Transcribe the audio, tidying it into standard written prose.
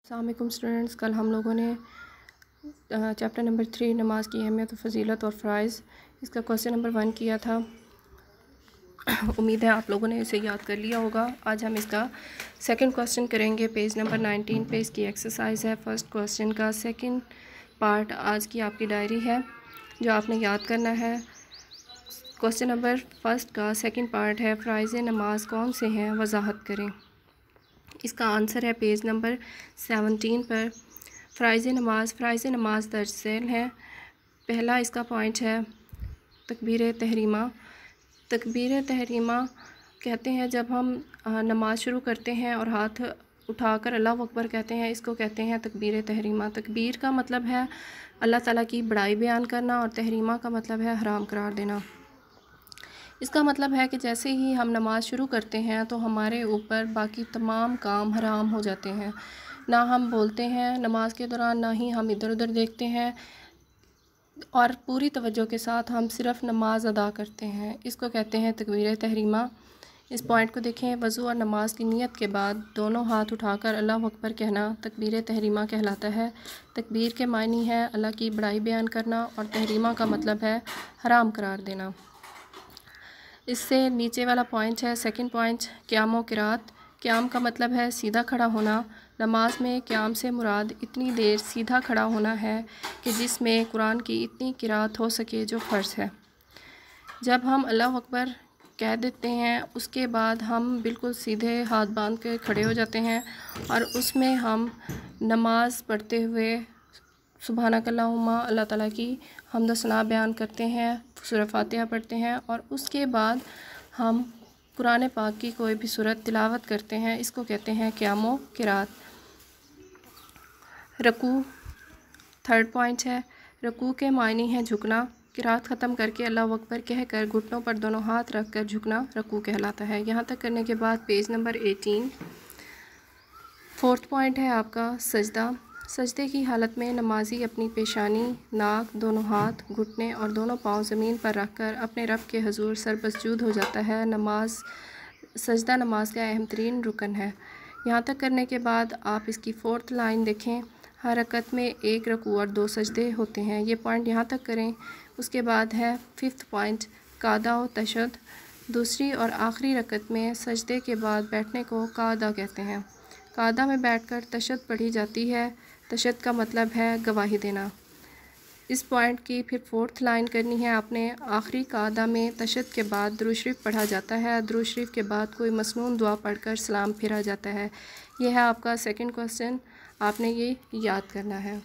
السلام علیکم اسٹوڈنٹس، کل ہم لوگوں نے چیپٹر نمبر 3 نماز کی اہمیت و فضیلت اور فرائض اس کا کوسچن نمبر 1 کیا تھا۔ امید ہے آپ لوگوں نے اسے یاد کر لیا ہوگا۔ آج ہم اس کا سیکنڈ کوسچن کریں گے۔ پیج نمبر 19 پہ اس کی ایکسرسائز ہے۔ فرسٹ کوسچن کا سیکنڈ پارٹ آج کی آپ کی ڈائری ہے جو آپ نے یاد کرنا ہے۔ کوسچن نمبر فرسٹ کا سیکنڈ پارٹ ہے فرائض نماز کون سے ہیں، وضاحت کریں۔ اس کا آنسر ہے پیج نمبر 17 پر۔ فرائض نماز درج ذیل ہیں۔ پہلا اس کا پوائنٹ ہے تکبیر تحریمہ۔ تکبیر تحریمہ کہتے ہیں جب ہم نماز شروع کرتے ہیں اور ہاتھ اٹھا کر اللہ اکبر کہتے ہیں، اس کو کہتے ہیں تکبیر تحریمہ۔ تکبیر کا مطلب ہے اللہ تعالیٰ کی بڑائی بیان کرنا، اور تحریمہ کا مطلب ہے حرام قرار دینا۔ اس کا مطلب ہے کہ جیسے ہی ہم نماز شروع کرتے ہیں تو ہمارے اوپر باقی تمام کام حرام ہو جاتے ہیں۔ نہ ہم بولتے ہیں نماز کے دوران، نہ ہی ہم ادھر ادھر دیکھتے ہیں، اور پوری توجہ کے ساتھ ہم صرف نماز ادا کرتے ہیں۔ اس کو کہتے ہیں تکبیر تحریمہ۔ اس پوائنٹ کو دیکھیں۔ وضو اور نماز کی نیت کے بعد دونوں ہاتھ اٹھا کر اللہ اکبر کہنا تکبیر تحریمہ کہلاتا ہے۔ تکبیر کے معنی ہے اللہ کی بڑائی بیان کرنا، اور تحریمہ کا مطلب ہے حرام قرار دینا۔ اس سے نیچے والا پوائنٹ ہے سیکنڈ پوائنٹ، قیام و قرات۔ قیام کا مطلب ہے سیدھا کھڑا ہونا۔ نماز میں قیام سے مراد اتنی دیر سیدھا کھڑا ہونا ہے کہ جس میں قرآن کی اتنی قرات ہو سکے جو فرض ہے۔ جب ہم اللہ اکبر کہہ دیتے ہیں اس کے بعد ہم بالکل سیدھے ہاتھ باندھ کے کھڑے ہو جاتے ہیں، اور اس میں ہم نماز پڑھتے ہوئے سبحانک اللہم، اللہ تعالیٰ کی حمد و ثنا بیان کرتے ہیں، سورہ فاتحہ پڑھتے ہیں، اور اس کے بعد ہم قرآن پاک کی کوئی بھی سورت تلاوت کرتے ہیں۔ اس کو کہتے ہیں قیام و قرات۔ رکوع تھرڈ پوائنٹ ہے۔ رکوع کے معنی ہے جھکنا۔ قرات ختم کر کے اللہ اکبر کہہ کر گھٹنوں پر دونوں ہاتھ رکھ کر جھکنا رکوع کہلاتا ہے۔ یہاں تک کرنے کے بعد پیج نمبر 18 فورتھ پوائنٹ ہے آپ کا سجدہ۔ سجدے کی حالت میں نمازی اپنی پیشانی، ناک، دونوں ہاتھ، گھٹنے اور دونوں پاؤں زمین پر رکھ کر اپنے رب کے حضور سربسجود ہو جاتا ہے۔ سجدہ نماز کا اہم ترین رکن ہے۔ یہاں تک کرنے کے بعد آپ اس کی فورتھ لائن دیکھیں۔ ہر رکعت میں ایک رکوع اور 2 سجدے ہوتے ہیں۔ یہ پوائنٹ یہاں تک کریں۔ اس کے بعد ہے ففتھ پوائنٹ قعدہ و تشہد۔ دوسری اور آخری رکعت میں سجدے کے بعد بیٹھنے کو قعدہ کہتے ہیں۔ قعدہ میں بیٹھ کر تشہد پڑھی جاتی ہے۔ تشہد کا مطلب ہے گواہی دینا۔ اس پوائنٹ کی پھر فورتھ لائن کرنی ہے آپ نے۔ آخری قعدہ میں تشہد کے بعد درود شریف پڑھا جاتا ہے۔ درود شریف کے بعد کوئی مسنون دعا پڑھ کر سلام پھیرا جاتا ہے۔ یہ ہے آپ کا سیکنڈ کوسچن، آپ نے یہ یاد کرنا ہے۔